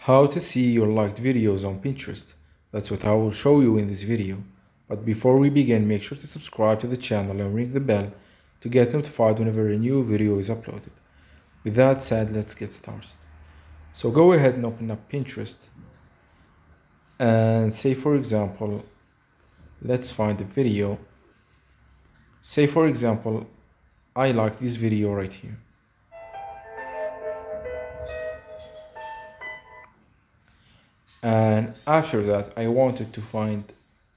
How to see your liked videos on Pinterest. That's what I will show you in this video. But before we begin, make sure to subscribe to the channel and ring the bell to get notified whenever a new video is uploaded. With that said, let's get started. So go ahead and open up Pinterest and say, for example, let's find a video. Say, for example, I like this video right here. And after that, I wanted to find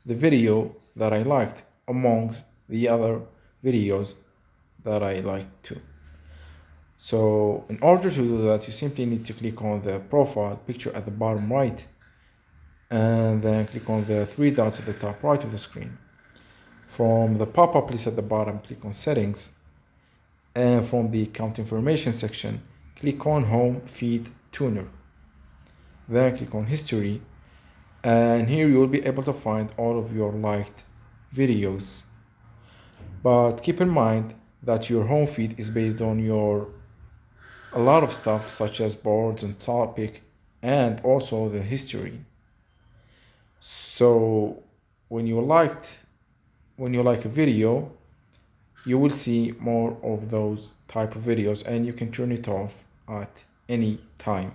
the video that I liked amongst the other videos that I liked too. So in order to do that, you simply need to click on the profile picture at the bottom right, and then click on the three dots at the top right of the screen. From the pop-up list at the bottom, click on Settings, and from the Account Information section, click on Home Feed Tuner. Then click on History, and here you will be able to find all of your liked videos. But keep in mind that your home feed is based on a lot of stuff such as boards and topic and also the history. So when you like a video, you will see more of those type of videos, and you can turn it off at any time.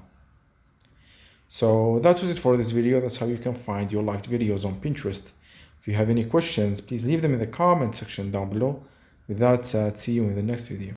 So that was it for this video. That's how you can find your liked videos on Pinterest. If you have any questions, please leave them in the comment section down below. With that said, see you in the next video.